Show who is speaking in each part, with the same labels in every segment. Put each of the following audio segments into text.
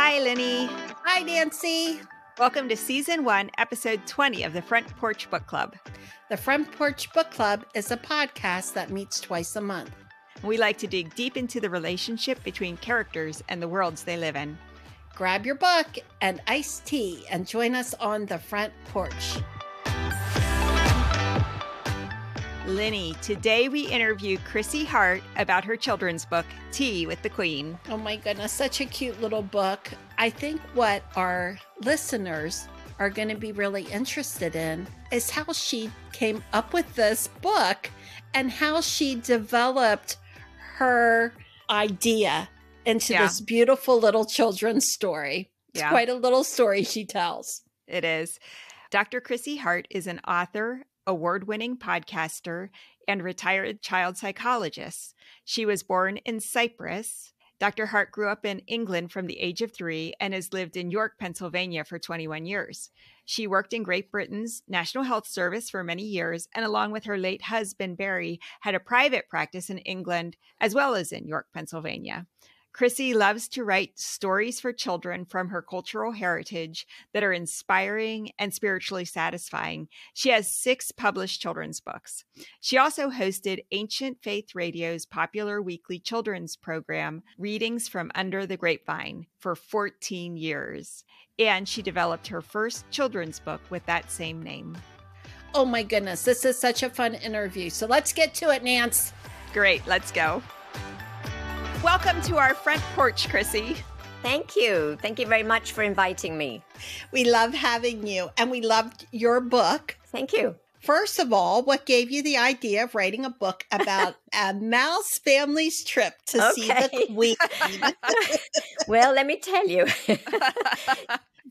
Speaker 1: Hi, Lenny.
Speaker 2: Hi, Nancy.
Speaker 1: Welcome to Season 1, Episode 20 of the Front Porch Book Club.
Speaker 2: The Front Porch Book Club is a podcast that meets twice a month.
Speaker 1: We like to dig deep into the relationship between characters and the worlds they live in.
Speaker 2: Grab your book and iced tea and join us on the Front Porch.
Speaker 1: Lenny, today we interview Chrissi Hart about her children's book, Tea with the Queen.
Speaker 2: Oh my goodness, such a cute little book. I think what our listeners are going to be really interested in is how she came up with this book and how she developed her idea into this beautiful little children's story. It's quite a little story she tells.
Speaker 1: It is. Dr. Chrissi Hart is an author, award-winning podcaster, and retired child psychologist. She was born in Cyprus. Dr. Hart grew up in England from the age of 3 and has lived in York, Pennsylvania for 21 years. She worked in Great Britain's National Health Service for many years, and along with her late husband, Barry, had a private practice in England as well as in York, Pennsylvania. Chrissi loves to write stories for children from her cultural heritage that are inspiring and spiritually satisfying. She has 6 published children's books. She also hosted Ancient Faith Radio's popular weekly children's program, Readings from Under the Grapevine, for 14 years. And she developed her first children's book with that same name.
Speaker 2: Oh my goodness, this is such a fun interview. So let's get to it, Nance.
Speaker 1: Great, let's go. Welcome to our Front Porch, Chrissi.
Speaker 3: Thank you. Thank you very much for inviting me.
Speaker 2: We love having you, and we loved your book.
Speaker 3: Thank you.
Speaker 2: First of all, what gave you the idea of writing a book about a mouse family's trip to see the Queen?
Speaker 3: Well, let me tell you.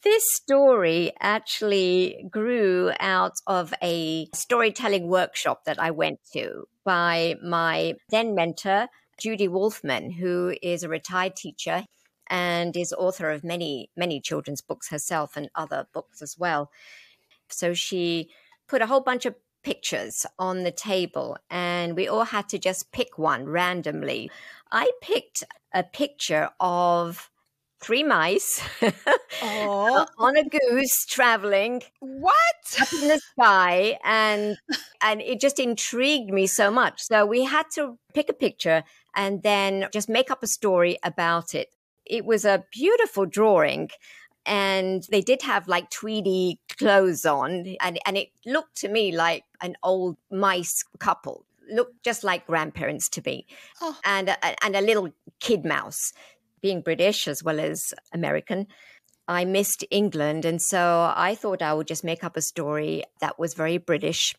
Speaker 3: This story actually grew out of a storytelling workshop that I went to by my then mentor, Judy Wolfman, who is a retired teacher and is author of many, many children's books herself and other books as well. So she put a whole bunch of pictures on the table and we all had to just pick one randomly. I picked a picture of 3 mice on a goose traveling.
Speaker 1: What?
Speaker 3: Up in the sky, and it just intrigued me so much. So we had to pick a picture and then just make up a story about it. It was a beautiful drawing, and they did have like tweedy clothes on, and it looked to me like an old mice couple. Looked just like grandparents to me, and a little kid mouse. Being British as well as American, I missed England, and so I thought I would just make up a story that was very British.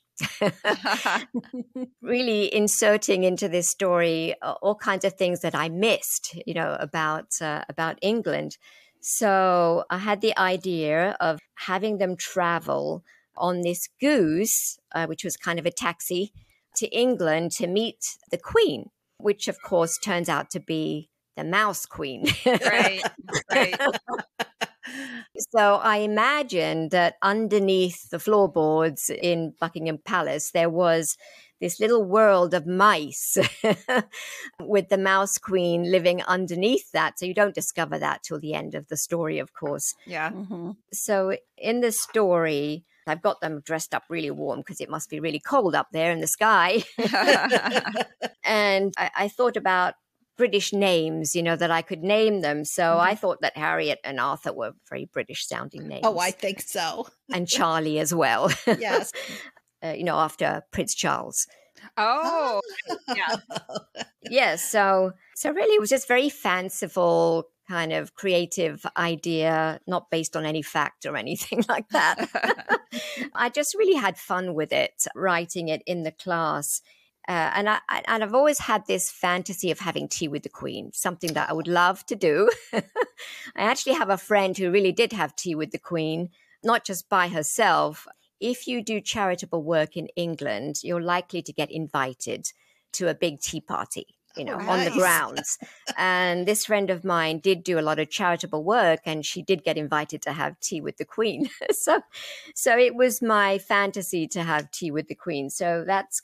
Speaker 3: Really inserting into this story all kinds of things that I missed, about England. So I had the idea of having them travel on this goose, which was kind of a taxi, to England to meet the Queen, which of course turns out to be the Mouse Queen.
Speaker 1: Right.
Speaker 3: So I imagined that underneath the floorboards in Buckingham Palace, there was this little world of mice with the Mouse Queen living underneath that. So you don't discover that till the end of the story, of course.
Speaker 1: Yeah.
Speaker 2: Mm-hmm.
Speaker 3: So in the story, I've got them dressed up really warm because it must be really cold up there in the sky. And I thought about British names, that I could name them. So I thought that Harriet and Arthur were very British sounding names.
Speaker 2: Oh, I think so.
Speaker 3: And Charlie as well.
Speaker 2: Yes.
Speaker 3: After Prince Charles.
Speaker 1: Oh, yeah.
Speaker 3: Yes. So really it was just very fanciful kind of creative idea, not based on any fact or anything like that. I just really had fun with it, writing it in the class. And I've always had this fantasy of having tea with the Queen, something that I would love to do. I actually have a friend who really did have tea with the Queen, not just by herself. If you do charitable work in England, you're likely to get invited to a big tea party, on the grounds. And this friend of mine did do a lot of charitable work, and she did get invited to have tea with the Queen. So it was my fantasy to have tea with the Queen. So that's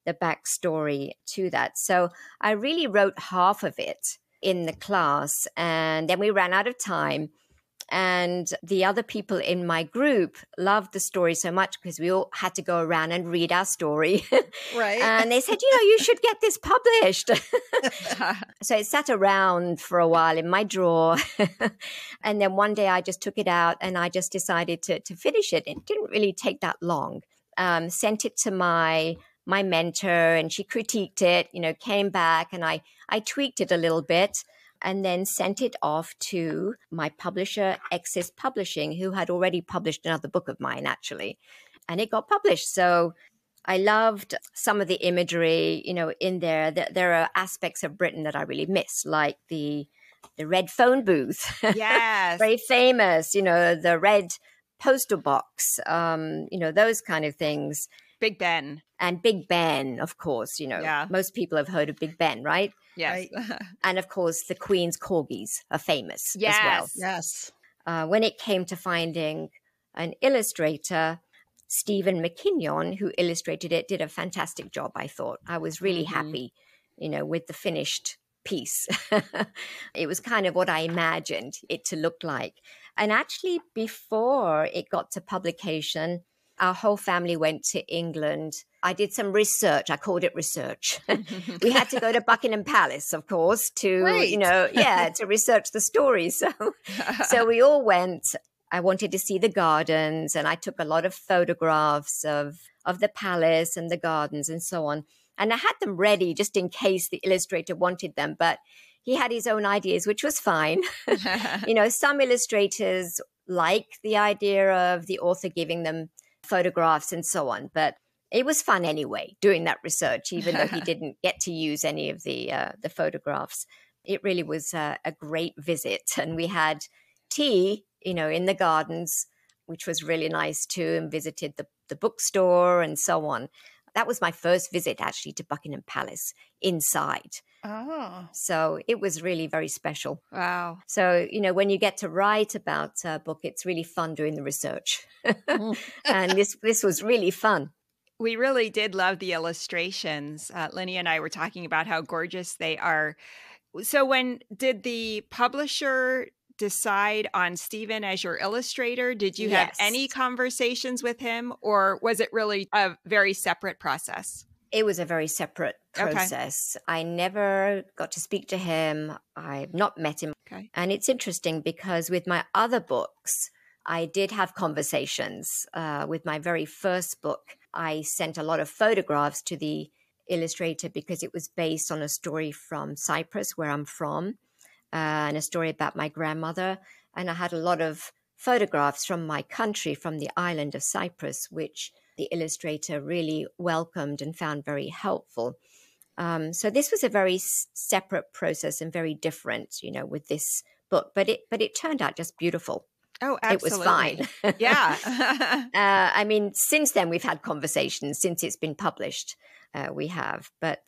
Speaker 3: the backstory to that. So I really wrote half of it in the class. And then we ran out of time. And the other people in my group loved the story so much because we all had to go around and read our story.
Speaker 2: Right.
Speaker 3: And they said, you should get this published. So it sat around for a while in my drawer. And then one day I just took it out and I just decided to finish it. It didn't really take that long. Sent it to my mentor and she critiqued it, came back and I tweaked it a little bit. And then sent it off to my publisher, Excess Publishing, who had already published another book of mine, actually. And it got published. So I loved some of the imagery, in there. There are aspects of Britain that I really miss, like the red phone booth.
Speaker 1: Yes.
Speaker 3: Very famous, the red postal box, those kind of things.
Speaker 1: Big Ben.
Speaker 3: And Big Ben, of course,
Speaker 1: Yeah.
Speaker 3: Most people have heard of Big Ben, right?
Speaker 1: Yes.
Speaker 2: Right.
Speaker 3: And of course, the Queen's corgis are famous
Speaker 1: Yes.
Speaker 3: as well.
Speaker 2: Yes.
Speaker 3: When it came to finding an illustrator, Stephen McKinnon, who illustrated it, did a fantastic job, I thought. I was really happy, with the finished piece. It was kind of what I imagined it to look like. And actually, before it got to publication, our whole family went to England. I did some research. I called it research. We had to go to Buckingham Palace, of course, to,
Speaker 2: Right.
Speaker 3: to research the story. So we all went. I wanted to see the gardens and I took a lot of photographs of the palace and the gardens and so on. And I had them ready just in case the illustrator wanted them. But he had his own ideas, which was fine. Some illustrators like the idea of the author giving them photographs and so on. But it was fun anyway, doing that research, even though he didn't get to use any of the photographs. It really was a great visit. And we had tea, in the gardens, which was really nice too, and visited the bookstore and so on. That was my first visit actually to Buckingham Palace inside.
Speaker 2: Oh.
Speaker 3: So it was really very special.
Speaker 1: Wow.
Speaker 3: So, when you get to write about a book, it's really fun doing the research. And this was really fun.
Speaker 1: We really did love the illustrations. Lenny and I were talking about how gorgeous they are. So when did the publisher decide on Stephen as your illustrator? Did you have any conversations with him, or was it really a very separate process?
Speaker 3: It was a very separate process. Okay. I never got to speak to him. I've not met him.
Speaker 1: Okay.
Speaker 3: And it's interesting because with my other books, I did have conversations. With my very first book, I sent a lot of photographs to the illustrator because it was based on a story from Cyprus, where I'm from, and a story about my grandmother. And I had a lot of photographs from my country, from the island of Cyprus, which the illustrator really welcomed and found very helpful. So this was a very separate process and very different, with this book. But it turned out just beautiful.
Speaker 1: Oh, absolutely.
Speaker 3: It was fine.
Speaker 1: Yeah.
Speaker 3: Since then we've had conversations. Since it's been published, we have. But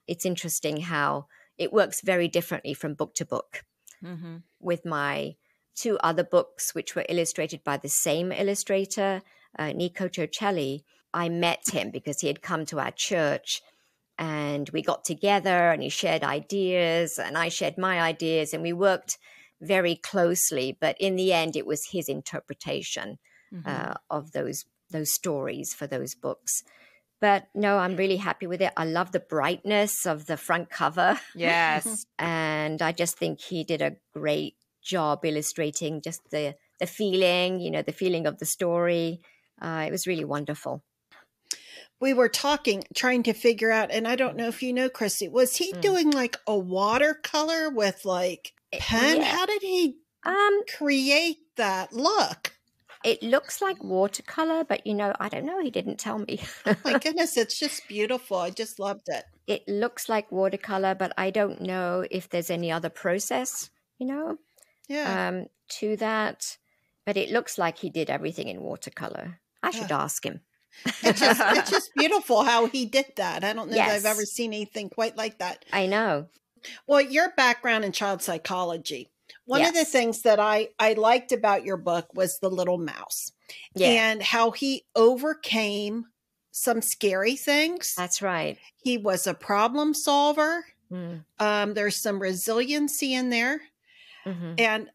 Speaker 3: it's interesting how it works very differently from book to book.
Speaker 1: Mm-hmm.
Speaker 3: With my two other books, which were illustrated by the same illustrator, Nico Torcelli, I met him because he had come to our church and we got together and he shared ideas and I shared my ideas and we worked very closely. But in the end, it was his interpretation of those stories for those books. But no, I'm really happy with it. I love the brightness of the front cover.
Speaker 1: Yes.
Speaker 3: And I just think he did a great job illustrating just the feeling, the feeling of the story. It was really wonderful.
Speaker 2: We were trying to figure out, and I don't know if you know, Chrissi, was he doing like a watercolor with like pen?
Speaker 3: Yeah.
Speaker 2: How did he create that look?
Speaker 3: It looks like watercolor, but I don't know. He didn't tell me.
Speaker 2: Oh my goodness, it's just beautiful. I just loved it.
Speaker 3: It looks like watercolor, but I don't know if there's any other process, to that. But it looks like he did everything in watercolor. I should ask him.
Speaker 2: It's just beautiful how he did that. I don't know that I've ever seen anything quite like that.
Speaker 3: I know.
Speaker 2: Well, your background in child psychology. One of the things that I liked about your book was the little mouse and how he overcame some scary things.
Speaker 3: That's right.
Speaker 2: He was a problem solver. There's some resiliency in there.
Speaker 3: Mm-hmm.
Speaker 2: And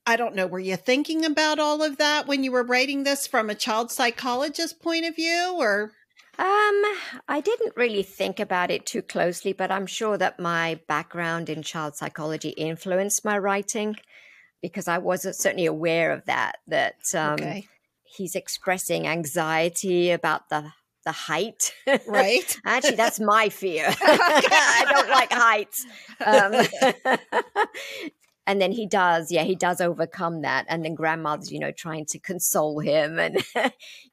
Speaker 2: I don't know, were you thinking about all of that when you were writing this from a child psychologist point of view, or?
Speaker 3: I didn't really think about it too closely, but I'm sure that my background in child psychology influenced my writing, because I was certainly aware of that
Speaker 2: Okay.
Speaker 3: he's expressing anxiety about the height.
Speaker 2: Right.
Speaker 3: Actually, that's my fear. I don't like heights. And then he does overcome that. And then grandmother's, trying to console him and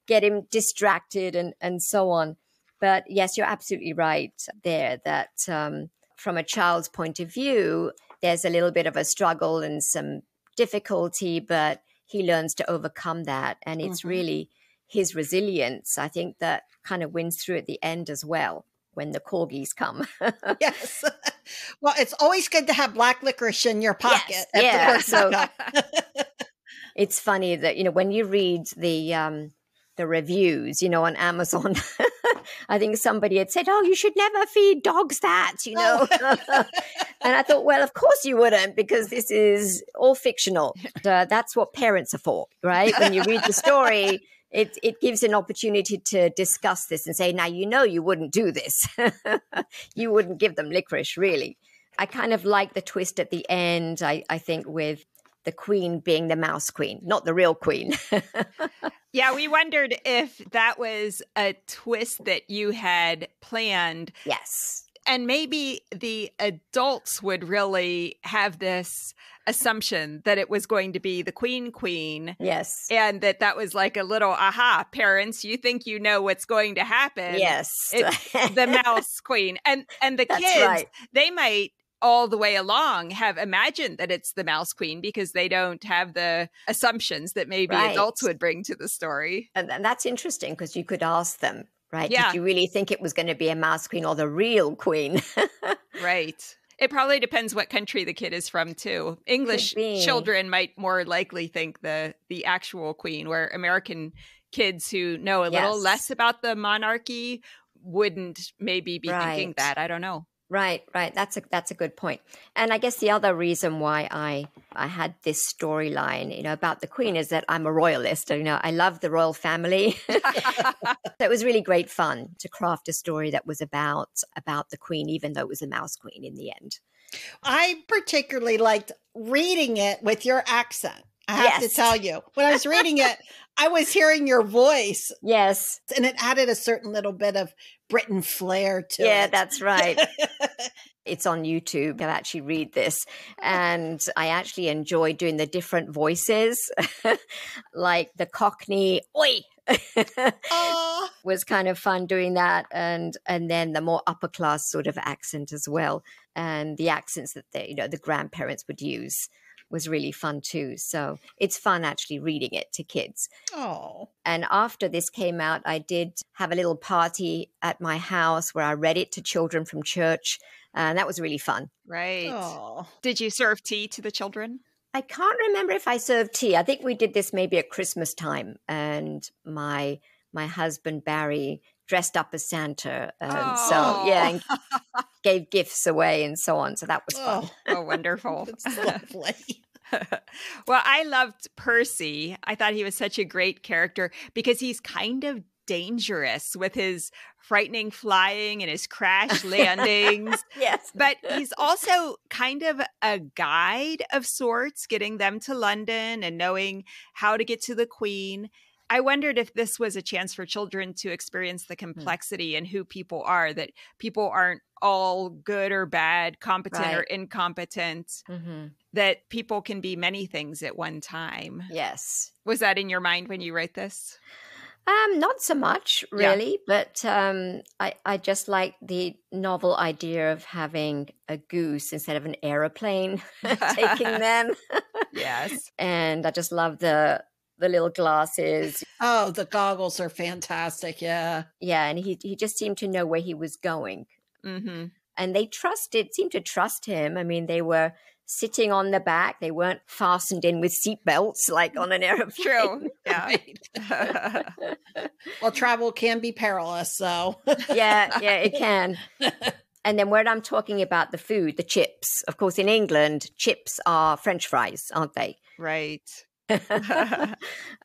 Speaker 3: get him distracted and so on. But yes, you're absolutely right there that from a child's point of view, there's a little bit of a struggle and some difficulty, but he learns to overcome that. And it's really his resilience, I think, that kind of wins through at the end as well, when the corgis come.
Speaker 2: Yes. Well, it's always good to have black licorice in your pocket.
Speaker 3: Yes. So it's funny that, when you read the reviews, on Amazon, I think somebody had said, "Oh, you should never feed dogs that," And I thought, well, of course you wouldn't, because this is all fictional. That's what parents are for, right? When you read the story, it gives an opportunity to discuss this and say, now, you wouldn't do this. You wouldn't give them licorice, really. I kind of like the twist at the end, I think, with the queen being the mouse queen, not the real queen.
Speaker 1: Yeah, we wondered if that was a twist that you had planned.
Speaker 3: Yes.
Speaker 1: And maybe the adults would really have this assumption that it was going to be the queen.
Speaker 3: Yes.
Speaker 1: And that was like a little, aha, parents, you think you know what's going to happen.
Speaker 3: Yes.
Speaker 1: It's the mouse queen. And the
Speaker 3: That's
Speaker 1: kids,
Speaker 3: right.
Speaker 1: They might all the way along have imagined that it's the mouse queen because they don't have the assumptions that maybe adults would bring to the story.
Speaker 3: And that's interesting, because you could ask them, right?
Speaker 1: Yeah.
Speaker 3: Did you really think it was going to be a mouse queen or the real queen?
Speaker 1: Right. It probably depends what country the kid is from, too. English children might more likely think the actual queen, where American kids who know a little less about the monarchy wouldn't maybe be thinking that. I don't know.
Speaker 3: Right. That's a good point. And I guess the other reason why I had this storyline, about the queen is that I'm a royalist. I love the royal family. So it was really great fun to craft a story that was about the queen, even though it was a mouse queen in the end.
Speaker 2: I particularly liked reading it with your accent. I have to tell you, when I was reading it, I was hearing your voice.
Speaker 3: Yes.
Speaker 2: And it added a certain little bit of Britain flair to it.
Speaker 3: Yeah, that's right. It's on YouTube. I actually read this, and I actually enjoy doing the different voices, like the Cockney, oi, was kind of fun doing that. And then the more upper class sort of accent as well. And the accents that the grandparents would use was really fun too. So it's fun actually reading it to kids.
Speaker 2: Oh.
Speaker 3: And after this came out, I did have a little party at my house where I read it to children from church. And that was really fun.
Speaker 1: Right.
Speaker 2: Oh.
Speaker 1: Did you serve tea to the children?
Speaker 3: I can't remember if I served tea. I think we did this maybe at Christmas time. And my husband, Barry, dressed up as Santa. And and gave gifts away and so on. So that was fun.
Speaker 1: Oh, wonderful.
Speaker 2: That's lovely.
Speaker 1: Well, I loved Percy. I thought he was such a great character because he's kind of dangerous with his frightening flying and his crash landings.
Speaker 3: Yes.
Speaker 1: But he's also kind of a guide of sorts, getting them to London and knowing how to get to the Queen. I wondered if this was a chance for children to experience the complexity and who people are, that people aren't all good or bad, competent or incompetent, that people can be many things at one time.
Speaker 3: Yes.
Speaker 1: Was that in your mind when you wrote this?
Speaker 3: Not so much, really, but I just like the novel idea of having a goose instead of an aeroplane taking them.
Speaker 1: Yes.
Speaker 3: And I just love the little glasses.
Speaker 2: Oh, the goggles are fantastic. Yeah.
Speaker 3: Yeah. And he just seemed to know where he was going.
Speaker 1: Mm-hmm.
Speaker 3: And they seemed to trust him. I mean, they were sitting on the back. They weren't fastened in with seatbelts like on an airplane.
Speaker 1: True. Yeah.
Speaker 2: Well, travel can be perilous, so.
Speaker 3: Yeah, it can. And then when I'm talking about the food, the chips, of course, in England, chips are French fries, aren't they?
Speaker 1: Right.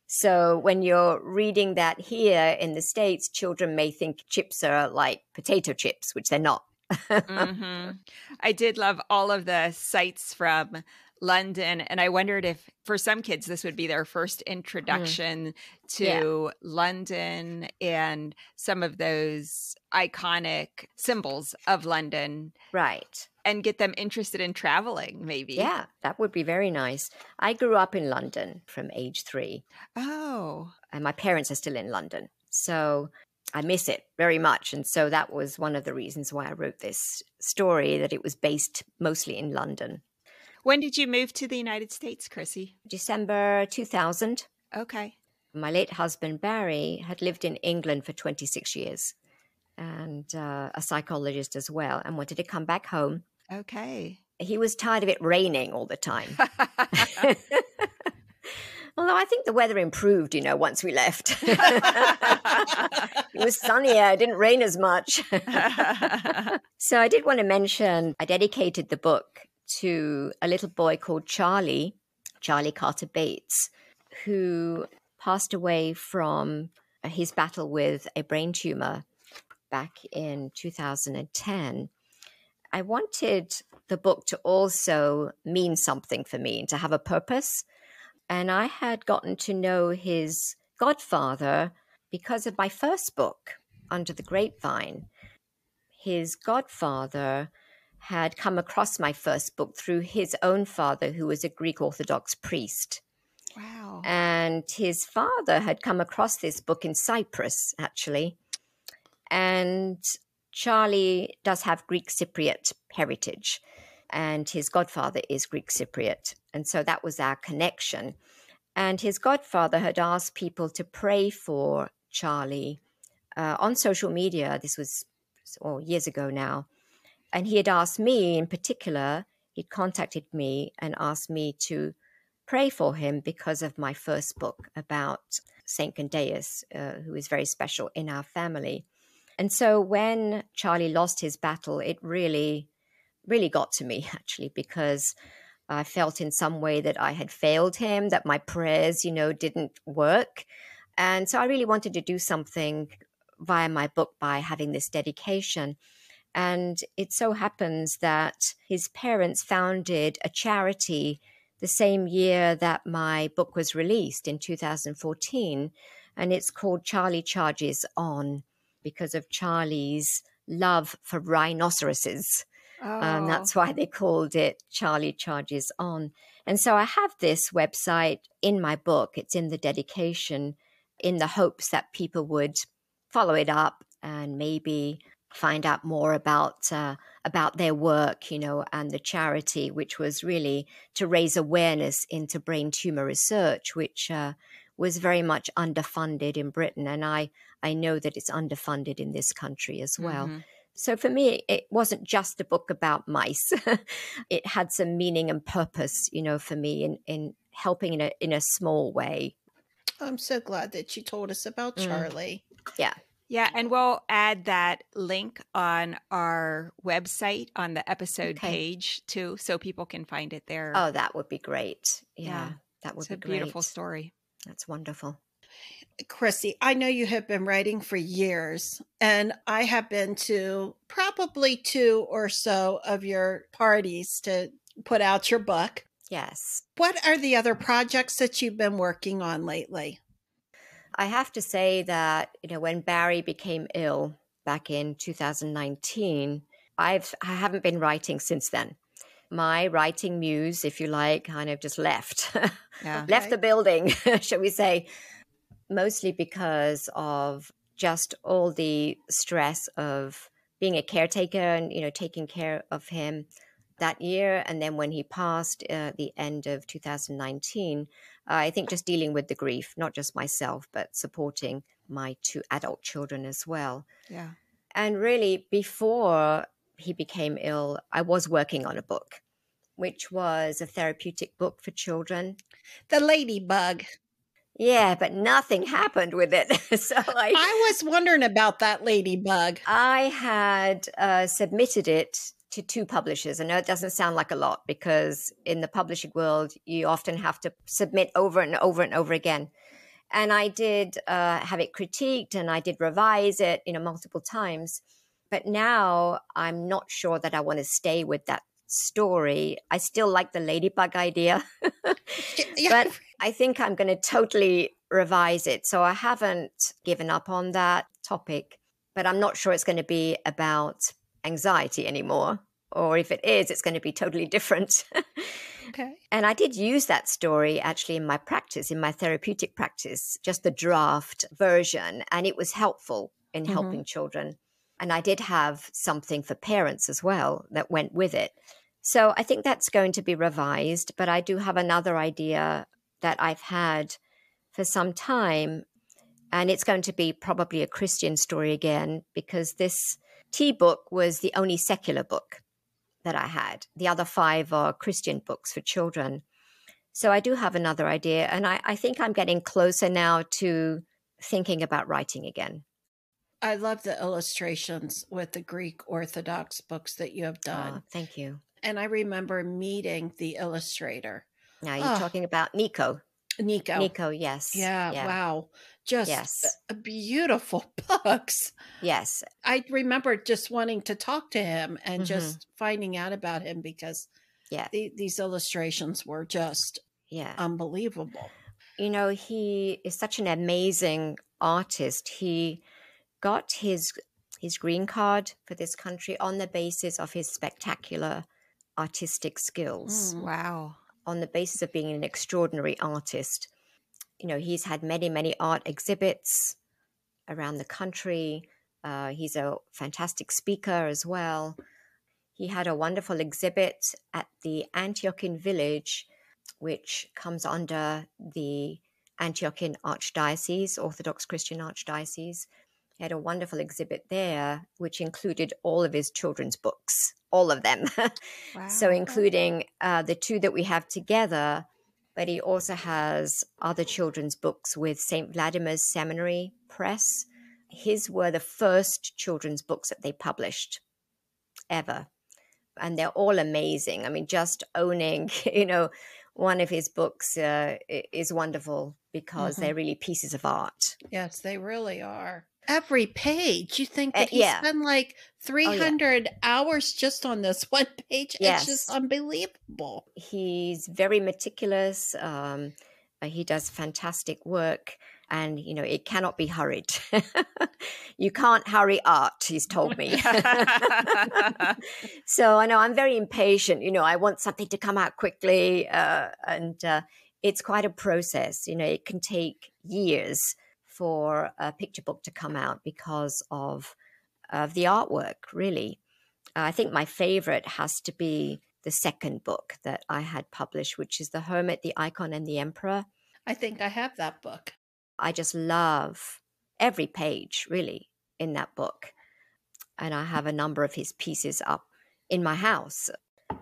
Speaker 3: So when you're reading that here in the States, children may think chips are like potato chips, which they're not.
Speaker 1: I did love all of the sites from London, and I wondered if for some kids this would be their first introduction to London and some of those iconic symbols of London.
Speaker 3: Right.
Speaker 1: And get them interested in traveling, maybe.
Speaker 3: Yeah, that would be very nice. I grew up in London from age 3.
Speaker 1: Oh.
Speaker 3: And my parents are still in London. So I miss it very much. And so that was one of the reasons why I wrote this story, that it was based mostly in London.
Speaker 1: When did you move to the United States, Chrissi?
Speaker 3: December 2000.
Speaker 1: Okay.
Speaker 3: My late husband, Barry, had lived in England for 26 years and a psychologist as well, and wanted to come back home.
Speaker 1: Okay.
Speaker 3: He was tired of it raining all the time. Although I think the weather improved, once we left. It was sunnier, it didn't rain as much. So I did want to mention, I dedicated the book to a little boy called Charlie Carter Bates, who passed away from his battle with a brain tumor back in 2010. I wanted the book to also mean something for me and to have a purpose. And I had gotten to know his godfather because of my first book, Under the Grapevine. His godfather had come across my first book through his own father, who was a Greek Orthodox priest.
Speaker 1: Wow.
Speaker 3: And his father had come across this book in Cyprus, actually. And Charlie does have Greek Cypriot heritage, and his godfather is Greek Cypriot. And so that was our connection. And his godfather had asked people to pray for Charlie on social media. This was years ago now. And he had asked me in particular, he'd contacted me and asked me to pray for him because of my first book about Saint Candaeus, who is very special in our family. And so when Charlie lost his battle, it really, really got to me, actually, because I felt in some way that I had failed him, that my prayers, didn't work. And so I really wanted to do something via my book by having this dedication. And it so happens that his parents founded a charity the same year that my book was released in 2014. And it's called Charlie Charges On, because of Charlie's love for rhinoceroses.
Speaker 1: Oh.
Speaker 3: That's why they called it Charlie Charges On. And so I have this website in my book. It's in the dedication, in the hopes that people would follow it up and maybe find out more about their work, and the charity, which was really to raise awareness into brain tumor research, which was very much underfunded in Britain. And I know that it's underfunded in this country as well. Mm-hmm. So for me, it wasn't just a book about mice. It had some meaning and purpose, for me in helping in a small way.
Speaker 2: I'm so glad that you told us about Charlie.
Speaker 3: Yeah.
Speaker 1: Yeah, and we'll add that link on our website on the episode page too, so people can find it there.
Speaker 3: Oh, that would be great. Yeah. That would be great.
Speaker 1: It's a beautiful story.
Speaker 3: That's wonderful.
Speaker 2: Chrissi, I know you have been writing for years, and I have been to probably 2 or so of your parties to put out your book.
Speaker 3: Yes.
Speaker 2: What are the other projects that you've been working on lately?
Speaker 3: I have to say that, when Barry became ill back in 2019, I haven't been writing since then. My writing muse, if you like, kind of just left, left the building, shall we say, mostly because of just all the stress of being a caretaker and, taking care of him that year. And then when he passed at the end of 2019, I think just dealing with the grief, not just myself, but supporting my 2 adult children as well.
Speaker 1: Yeah.
Speaker 3: And really, before he became ill, I was working on a book, which was a therapeutic book for children.
Speaker 2: The Ladybug.
Speaker 3: Yeah, but nothing happened with it. So
Speaker 2: I was wondering about that ladybug.
Speaker 3: I had submitted it to 2 publishers. I know it doesn't sound like a lot because in the publishing world, you often have to submit over and over and over again. And I did have it critiqued and I did revise it, multiple times. But now I'm not sure that I want to stay with that story. I still like the ladybug idea, but I think I'm going to totally revise it. So I haven't given up on that topic, but I'm not sure it's going to be about anxiety anymore. Or if it is, it's going to be totally different.
Speaker 2: Okay.
Speaker 3: And I did use that story actually in my practice, in my therapeutic practice, just the draft version. And it was helpful in helping children. And I did have something for parents as well that went with it. So I think that's going to be revised. But I do have another idea that I've had for some time. And it's going to be probably a Christian story again, because this tea book was the only secular book that I had. The other 5 are Christian books for children. So I do have another idea. And I think I'm getting closer now to thinking about writing again.
Speaker 2: I love the illustrations with the Greek Orthodox books that you have done.
Speaker 3: Oh, thank you.
Speaker 2: And I remember meeting the illustrator.
Speaker 3: Now you're talking about Nico.
Speaker 2: Nico,
Speaker 3: yes.
Speaker 2: Yeah, wow. Just beautiful books.
Speaker 3: Yes.
Speaker 2: I remember just wanting to talk to him and just finding out about him because these illustrations were just unbelievable.
Speaker 3: He is such an amazing artist. He got his green card for this country on the basis of his spectacular artistic skills.
Speaker 1: Wow.
Speaker 3: On the basis of being an extraordinary artist. He's had many, many art exhibits around the country. He's a fantastic speaker as well. He had a wonderful exhibit at the Antiochian village, which comes under the Antiochian Archdiocese, Orthodox Christian Archdiocese. He had a wonderful exhibit there, which included all of his children's books, all of them. Wow. So including the 2 that we have together, but he also has other children's books with St. Vladimir's Seminary Press. His were the first children's books that they published ever. And they're all amazing. I mean, just owning, one of his books is wonderful because they're really pieces of art.
Speaker 2: Yes, they really are. Every page, you think that he spent like 300 hours just on this one page. It's just unbelievable.
Speaker 3: He's very meticulous. He does fantastic work. And, it cannot be hurried. You can't hurry art, he's told me. So I know I'm very impatient. I want something to come out quickly. And it's quite a process. It can take years for a picture book to come out because of the artwork, really. I think my favorite has to be the second book that I had published, which is The Hermit, the Icon, and the Emperor.
Speaker 2: I think I have that book.
Speaker 3: I just love every page, really, in that book. And I have a number of his pieces up in my house.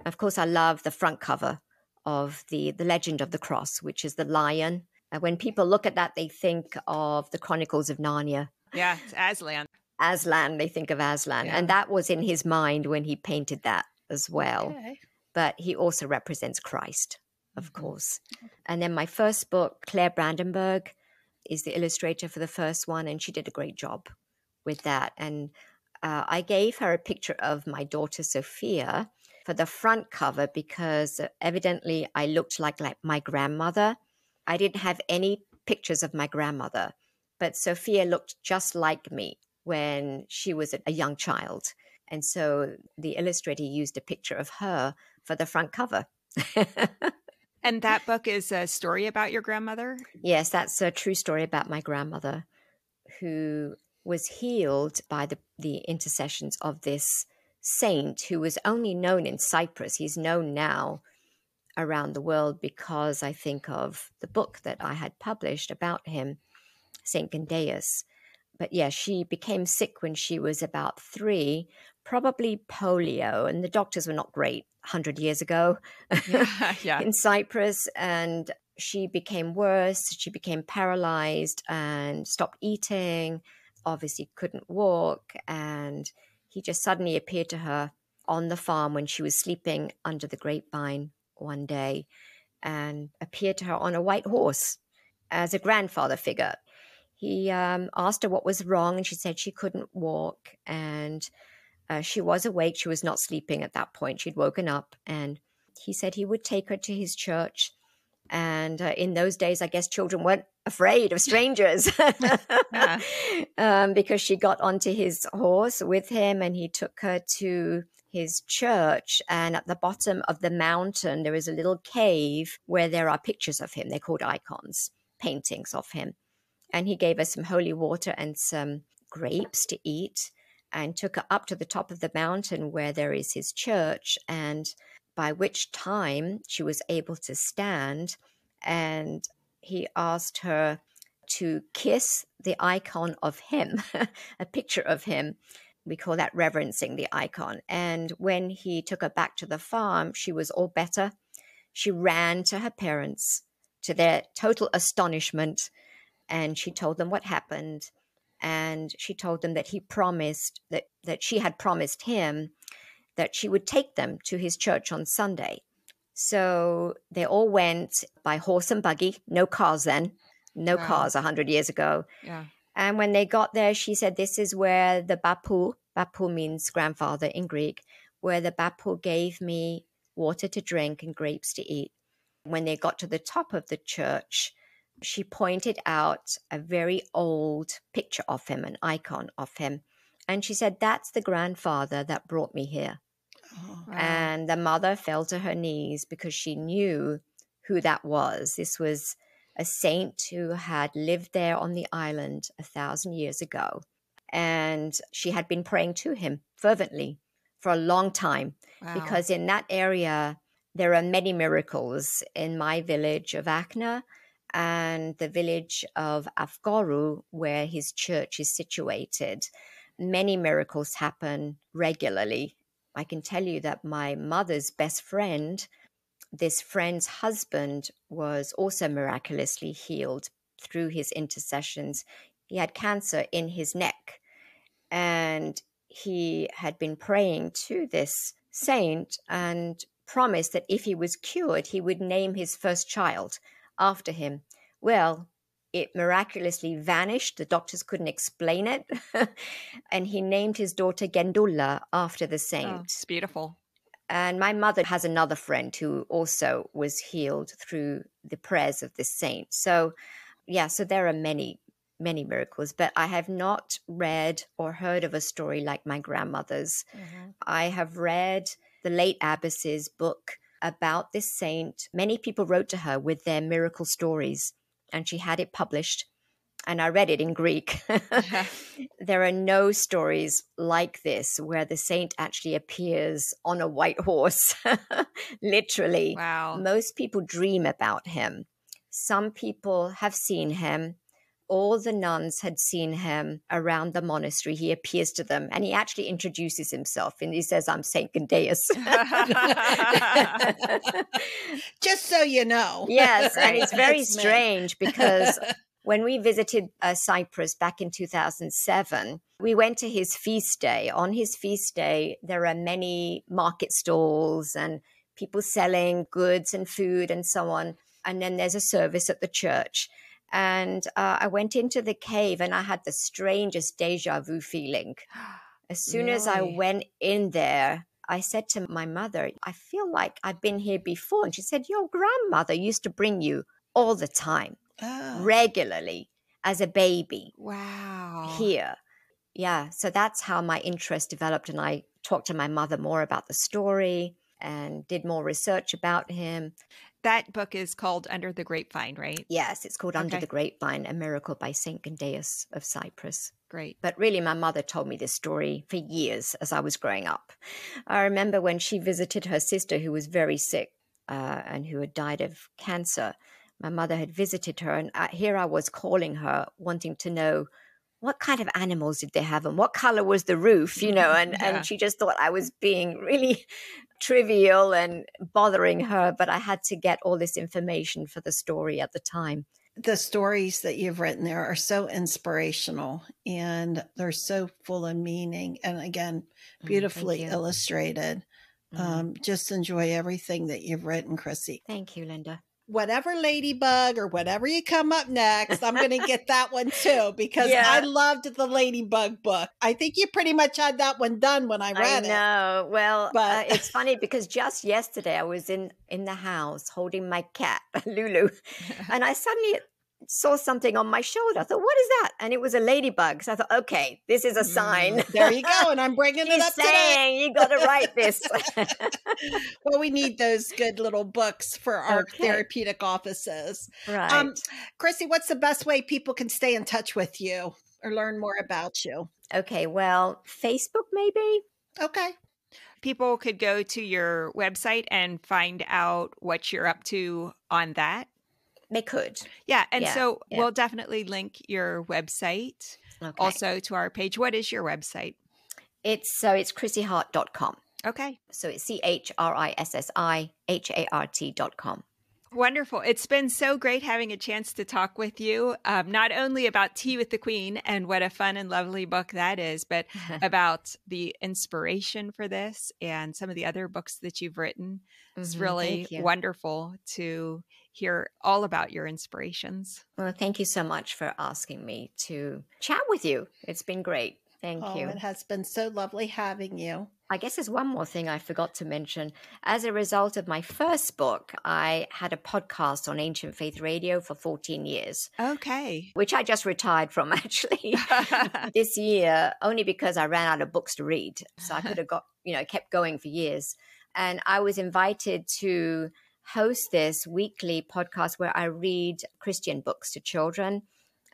Speaker 3: Of course, I love the front cover of the Legend of the Cross, which is the lion. And when people look at that, they think of the Chronicles of Narnia.
Speaker 1: Yeah, it's Aslan.
Speaker 3: Aslan, they think of Aslan. Yeah. And that was in his mind when he painted that as well. Okay. But he also represents Christ, of course. And then my first book, Claire Brandenburg, is the illustrator for the first one, and she did a great job with that. And I gave her a picture of my daughter, Sophia, for the front cover because evidently I looked like my grandmother. I didn't have any pictures of my grandmother, but Sophia looked just like me when she was a young child. And so the illustrator used a picture of her for the front cover.
Speaker 1: And that book is a story about your grandmother?
Speaker 3: Yes, that's a true story about my grandmother, who was healed by the intercessions of this saint who was only known in Cyprus. He's known now around the world because I think of the book that I had published about him, Saint Gandeus. But yeah, she became sick when she was about 3, probably polio, and the doctors were not great 100 years ago in Cyprus. And she became worse. She became paralyzed and stopped eating, obviously couldn't walk. And he just suddenly appeared to her on the farm when she was sleeping under the grapevine one day, and appeared to her on a white horse as a grandfather figure. He asked her what was wrong, and she said she couldn't walk. And she was awake. She was not sleeping at that point. She'd woken up, and he said he would take her to his church. And in those days, I guess children weren't afraid of strangers because she got onto his horse with him, and he took her to his church. And at the bottom of the mountain, there is a little cave where there are pictures of him. They're called icons, paintings of him. And he gave her some holy water and some grapes to eat, and took her up to the top of the mountain where there is his church. And by which time she was able to stand, and he asked her to kiss the icon of him, a picture of him. We call that reverencing the icon. And when he took her back to the farm, she was all better. She ran to her parents, to their total astonishment, and she told them what happened. And she told them that he promised, that she had promised him that she would take them to his church on Sunday. So they all went by horse and buggy, no cars then, no cars 100 years ago.
Speaker 1: Yeah.
Speaker 3: And when they got there, she said, this is where the bapu means grandfather in Greek, where the bapu gave me water to drink and grapes to eat. When they got to the top of the church, she pointed out a very old picture of him, an icon of him. And she said, that's the grandfather that brought me here.
Speaker 1: Oh, wow.
Speaker 3: And the mother fell to her knees because she knew who that was. This was a saint who had lived there on the island 1,000 years ago. And she had been praying to him fervently for a long time.
Speaker 1: Wow.
Speaker 3: Because in that area, there are many miracles. In my village of Akna and the village of Afgoru, where his church is situated, many miracles happen regularly. I can tell you that my mother's best friend, this friend's husband, was also miraculously healed through his intercessions. He had cancer in his neck, and he had been praying to this saint and promised that if he was cured, he would name his first child after him. Well, it miraculously vanished. The doctors couldn't explain it. And he named his daughter Gendulla after the saint.
Speaker 1: Oh, it's beautiful.
Speaker 3: And my mother has another friend who also was healed through the prayers of this saint. So, yeah, so there are many, many miracles. But I have not read or heard of a story like my grandmother's. Mm-hmm. I have read the late abbess's book about this saint. Many people wrote to her with their miracle stories, and she had it published, and I read it in Greek. There are no stories like this where the saint actually appears on a white horse, literally.
Speaker 1: Wow.
Speaker 3: Most people dream about him. Some people have seen him. All the nuns had seen him around the monastery. He appears to them, and he actually introduces himself, and he says, I'm Saint Gendaeus.
Speaker 2: Just so you know.
Speaker 3: Yes, and it's very strange because when we visited Cyprus back in 2007, we went to his feast day. On his feast day, there are many market stalls and people selling goods and food and so on. And then there's a service at the church. And I went into the cave, and I had the strangest deja vu feeling. As soon as I went in there, I said to my mother, I feel like I've been here before. And she said, your grandmother used to bring you all the time, regularly, as a baby.
Speaker 1: Wow.
Speaker 3: Here. Yeah. So that's how my interest developed. And I talked to my mother more about the story and did more research about him.
Speaker 1: That book is called Under the Grapevine, right?
Speaker 3: Yes, it's called Under the Grapevine, A Miracle by Saint Gendaeus of Cyprus.
Speaker 1: Great.
Speaker 3: But really, my mother told me this story for years as I was growing up. I remember when she visited her sister who was very sick and who had died of cancer. My mother had visited her, and here I was calling her, wanting to know what kind of animals did they have and what color was the roof, and she just thought I was being really trivial and bothering her, but I had to get all this information for the story at the time.
Speaker 2: The stories that you've written there are so inspirational and they're so full of meaning. And again, beautifully illustrated. Just enjoy everything that you've written, Chrissi.
Speaker 3: Thank you, Linda.
Speaker 2: Whatever ladybug or whatever you come up next, I'm going to get that one too, because I loved the ladybug book. I think you pretty much had that one done when I read it.
Speaker 3: I know. Well, but it's funny because just yesterday I was in the house holding my cat, Lulu, and I suddenly saw something on my shoulder. I thought, what is that? And it was a ladybug. So I thought, okay, this is a sign.
Speaker 2: There you go. And I'm bringing it up today.
Speaker 3: You got to write this.
Speaker 2: Well, we need those good little books for our therapeutic offices.
Speaker 3: Right.
Speaker 2: Chrissi, what's the best way people can stay in touch with you or learn more about you?
Speaker 3: Okay. Well, Facebook maybe.
Speaker 2: Okay.
Speaker 1: People could go to your website and find out what you're up to on that.
Speaker 3: They could.
Speaker 1: Yeah. And so we'll definitely link your website also to our page. What is your website?
Speaker 3: It's chrissihart.com.
Speaker 1: Okay.
Speaker 3: So it's CHRISSIHART.com.
Speaker 1: Wonderful. It's been so great having a chance to talk with you, not only about Tea with the Queen and what a fun and lovely book that is, but about the inspiration for this and some of the other books that you've written. It's really wonderful to hear all about your inspirations.
Speaker 3: Well, thank you so much for asking me to chat with you. It's been great. Thank you.
Speaker 2: It has been so lovely having you.
Speaker 3: I guess there's one more thing I forgot to mention. As a result of my first book, I had a podcast on Ancient Faith Radio for 14 years.
Speaker 1: Okay.
Speaker 3: Which I just retired from actually this year, only because I ran out of books to read. So I could have kept going for years. And I was invited to host this weekly podcast where I read Christian books to children,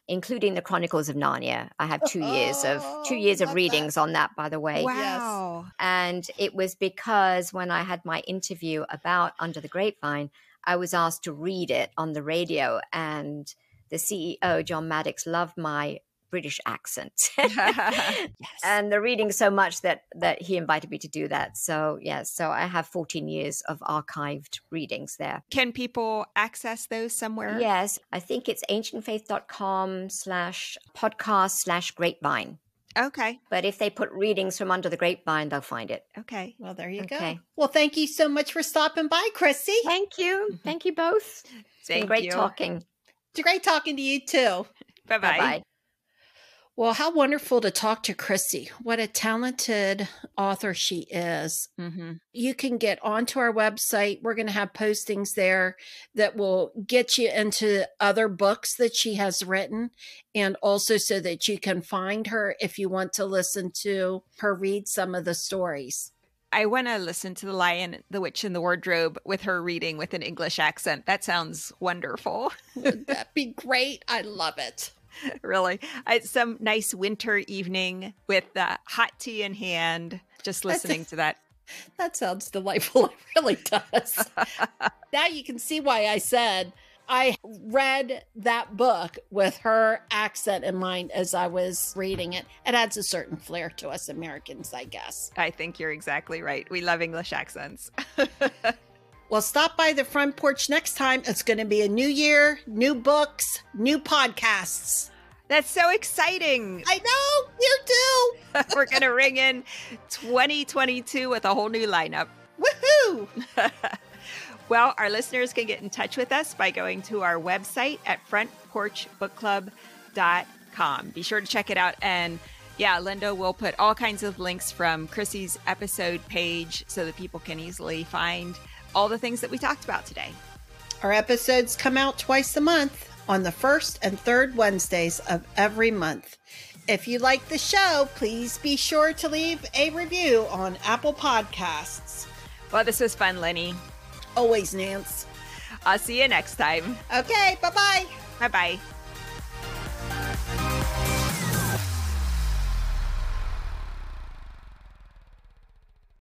Speaker 3: including the Chronicles of Narnia. I have 2 years of readings on that, by the way.
Speaker 1: Wow.
Speaker 3: Yes. And it was because when I had my interview about Under the Grapevine, I was asked to read it on the radio, and the CEO, John Maddox, loved my British accent and the reading so much that he invited me to do that. So so I have 14 years of archived readings there.
Speaker 1: Can people access those somewhere?
Speaker 3: Yes, I think it's ancientfaith.com/podcast/grapevine.
Speaker 1: Okay.
Speaker 3: But if they put readings from Under the Grapevine, they'll find it.
Speaker 1: Okay.
Speaker 2: Well, there you go. Well, thank you so much for stopping by, Chrissi.
Speaker 3: Thank you. Thank you both. It's been great talking.
Speaker 2: It's great talking to you too.
Speaker 1: Bye-bye.
Speaker 3: Bye-bye.
Speaker 2: Well, how wonderful to talk to Chrissi. What a talented author she is.
Speaker 1: Mm-hmm.
Speaker 2: You can get onto our website. We're going to have postings there that will get you into other books that she has written, and also so that you can find her if you want to listen to her read some of the stories.
Speaker 1: I want to listen to The Lion, the Witch, and the Wardrobe with her reading with an English accent. That sounds wonderful.
Speaker 2: Would that be great? I love it.
Speaker 1: Really. Some nice winter evening with hot tea in hand, just listening to that.
Speaker 2: That sounds delightful. It really does. Now you can see why I said I read that book with her accent in mind as I was reading it. It adds a certain flair to us Americans, I guess.
Speaker 1: I think you're exactly right. We love English accents.
Speaker 2: Well, stop by the Front Porch next time. It's going to be a new year, new books, new podcasts.
Speaker 1: That's so exciting.
Speaker 2: I know, you too.
Speaker 1: We're going to ring in 2022 with a whole new lineup.
Speaker 2: Woohoo!
Speaker 1: Well, our listeners can get in touch with us by going to our website at frontporchbookclub.com. Be sure to check it out. And yeah, Linda will put all kinds of links from Chrissi's episode page so that people can easily find all the things that we talked about today.
Speaker 2: Our episodes come out twice a month on the first and third Wednesdays of every month. If you like the show, please be sure to leave a review on Apple Podcasts.
Speaker 1: Well, this was fun, Lenny.
Speaker 2: Always, Nance.
Speaker 1: I'll see you next time.
Speaker 2: Okay, bye-bye.
Speaker 1: Bye-bye.